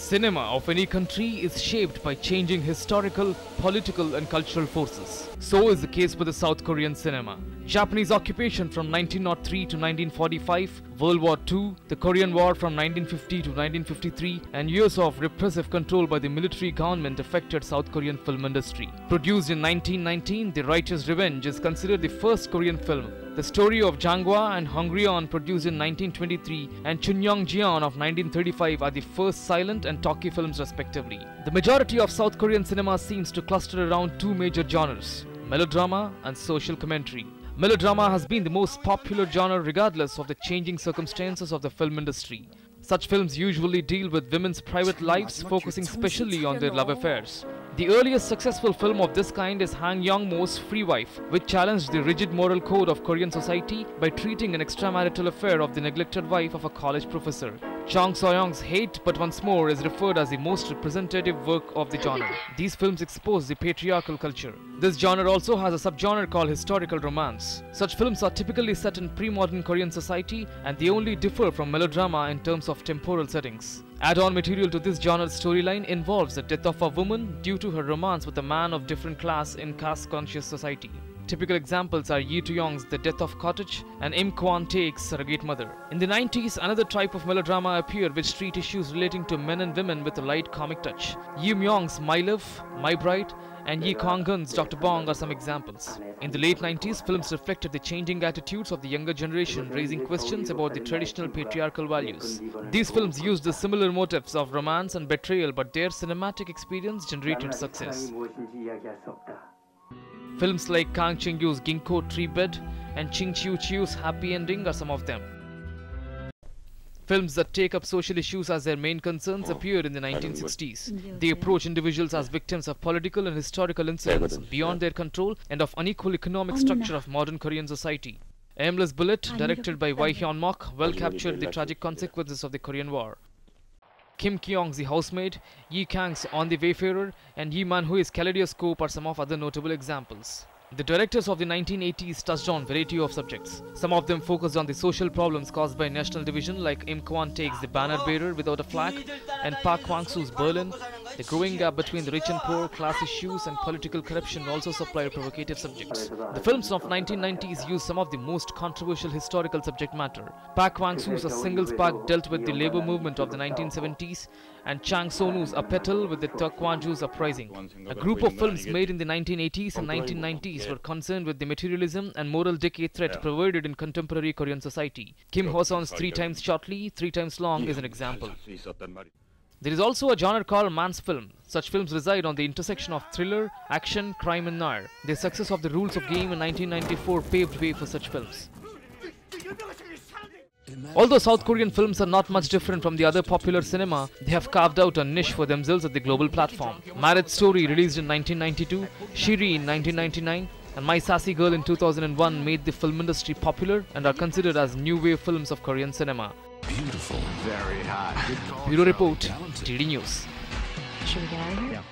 Cinema of any country is shaped by changing historical, political and cultural forces. So is the case with the South Korean cinema. Japanese occupation from 1903 to 1945, World War II, the Korean War from 1950 to 1953, and years of repressive control by the military government affected South Korean film industry. Produced in 1919, The Righteous Revenge is considered the first Korean film. The story of Jangwa and Hongreon, produced in 1923, and Chunyeong-jeon of 1935 are the first silent and talkie films respectively. The majority of South Korean cinema seems to cluster around two major genres: melodrama and social commentary. Melodrama has been the most popular genre regardless of the changing circumstances of the film industry. Such films usually deal with women's private lives, focusing specially on their love affairs. The earliest successful film of this kind is Han Yong-mo's Free Wife, which challenged the rigid moral code of Korean society by treating an extramarital affair of the neglected wife of a college professor. Chang So-young's Hate But Once More is referred as the most representative work of the genre. These films expose the patriarchal culture. This genre also has a subgenre called historical romance. Such films are typically set in pre-modern Korean society, and they only differ from melodrama in terms of temporal settings. Add-on material to this genre's storyline involves the death of a woman due to her romance with a man of different class in caste-conscious society. Typical examples are Yi To-young's The Death of Cottage and Im Kwon-taek's Surrogate Mother. In the 90s, another type of melodrama appeared which treat issues relating to men and women with a light comic touch. Yi Myung's My Love, My Bride, and Yi Kwang-geun's Dr. Bong are some examples. In the late 90s, films reflected the changing attitudes of the younger generation, raising questions about the traditional patriarchal values. These films used the similar motifs of romance and betrayal, but their cinematic experience generated success. Films like Kang Ching-yu's Ginkgo Tree Bed and Ching Chiu-chiu's Happy Ending are some of them. Films that take up social issues as their main concerns appeared in the 1960s. They approach individuals as victims of political and historical incidents beyond their control and of unequal economic structure of modern Korean society. Aimless Bullet, directed by Wai Hyun-mok, well captured the tragic consequences of the Korean War. Kim Ki-young's The Housemaid, Yi Kang's On the Wayfarer, and Yi Man-hui's Kaleidoscope are some of other notable examples. The directors of the 1980s touched on a variety of subjects. Some of them focused on the social problems caused by national division, like Im Kwon-taek's The Banner Bearer Without a Flag and Park Kwang-soo's Berlin. The growing gap between the rich and poor, class issues and political corruption also supplied provocative subjects. The films of 1990s used some of the most controversial historical subject matter. Park Kwang-soo's A Single Spark dealt with the labor movement of the 1970s, and Chang So-nu's A Petal with the Deokwanju's uprising. A group of films made in the 1980s and 1990s were concerned with the materialism and moral decay threat provided in contemporary Korean society. Kim Ho-seon's Three Times Shortly, Three Times Long is an example. There is also a genre called man's film. Such films reside on the intersection of thriller, action, crime and noir. The success of The Rules of Game in 1994 paved way for such films. Although South Korean films are not much different from the other popular cinema, they have carved out a niche for themselves at the global platform. Marriage Story, released in 1992, Shiri in 1999, and My Sassy Girl in 2001 made the film industry popular and are considered as new wave films of Korean cinema. Beautiful. Very hot. Bureau Report, TD News. Should we get out of here? Yeah.